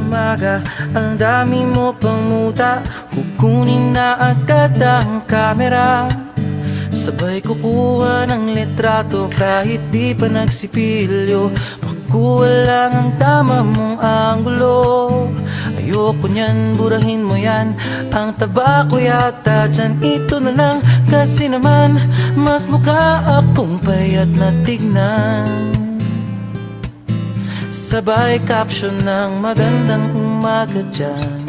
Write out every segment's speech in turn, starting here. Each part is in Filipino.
umaga, ang dami mo pang muta. Kukunin na agad ang kamera, sabay kukuha ng litrato kahit di pa nagsipilyo. Makuha lang ang tama mong anggulo. Ayoko niyan, burahin mo yan. Ang taba ko yata dyan, ito na lang. Kasi naman, mas mukha akong payat na tignan. Sabay caption ng magandang umaga dyan.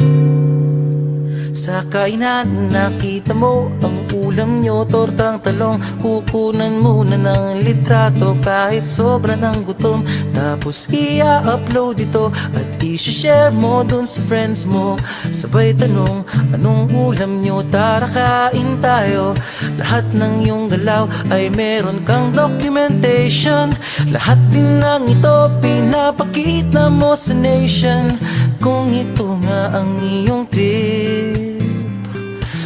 Sa kainan nakita mo ang ulam nyo, tortang talong. Kukunan muna ng litrato kahit sobra ng gutom. Tapos i-upload ito at i-share mo dun sa friends mo. Sabay tanong, anong ulam nyo? Tara kain tayo. Lahat ng iyong galaw ay meron kang documentation. Lahat din ng ito pinapakita mo sa nation. Kung ito nga ang iyong trip,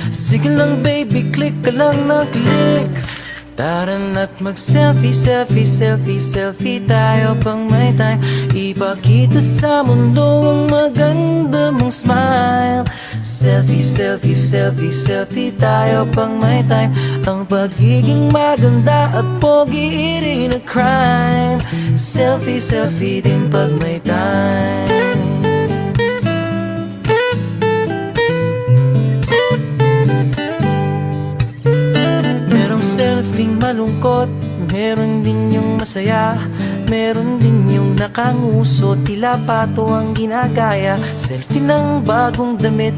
sige lang baby, click ka lang na click. Tara na't mag-selfie, selfie, selfie, selfie tayo pang may time. Ipakita sa mundo ang maganda mong smile. Selfie, selfie, selfie, selfie tayo pang may time. Ang pagiging maganda at pogi rin na crime. Selfie, selfie din pag may time. Selfing malungkot, meron din yung masaya. Meron din yung nakanguso, tila pato ang ginagaya. Selfie ng bagong damit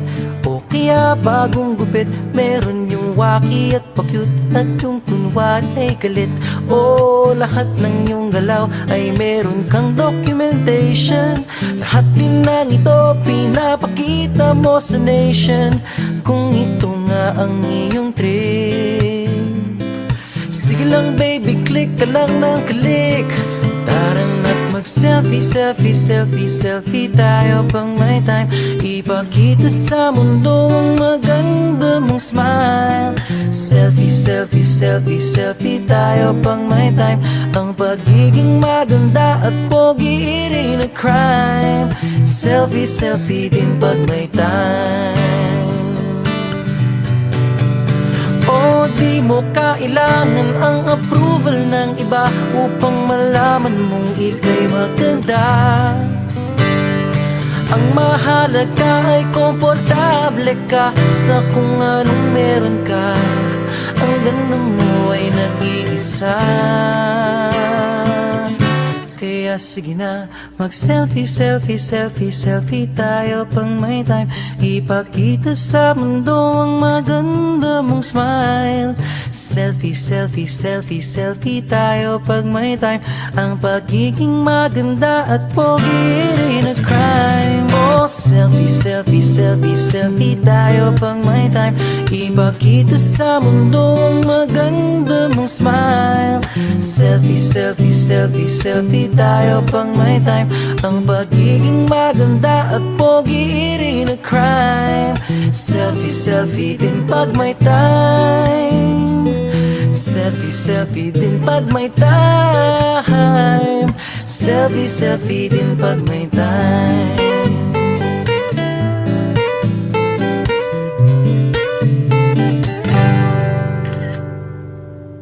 o kaya bagong gupit. Meron yung waki at pa-cute at yung kunwari ay galit. O lahat ng yung galaw ay meron kang documentation. Lahat din ng ito pinapakita mo sa nation. Kung ito nga ang iyong trip, sige lang baby, click ka lang ng click. Tara na't mag-selfie, selfie, selfie, selfie tayo pang may time. Ipakita sa mundo ang maganda mong smile. Selfie, selfie, selfie, selfie tayo pang may time. Ang pagiging maganda at pogi rin na crime. Selfie, selfie din pag may time. O di mo kailangan ang approval ng iba upang malaman mong ika'y maganda. Ang mahalaga ay komportable ka sa kung anong meron ka. Ang ganda mo ay nag-iisa. Kaya sige na, mag-selfie, selfie, selfie, selfie tayo pang may time. Ipakita sa mundo ang maganda mong smile. Selfie, selfie, selfie, selfie tayo pag may time. Ang pagiging maganda at pogi rin na crime. Oh, selfie, selfie, selfie, selfie tayo pang may time. Ipakita sa mundo ang maganda mong smile. Selfie, selfie, selfie, selfie tayo pang may time. Ang pagiging maganda at pogi rin na crime. Selfie, selfie din pag may time. Selfie, selfie din pag may time. Selfie, selfie din pag may time.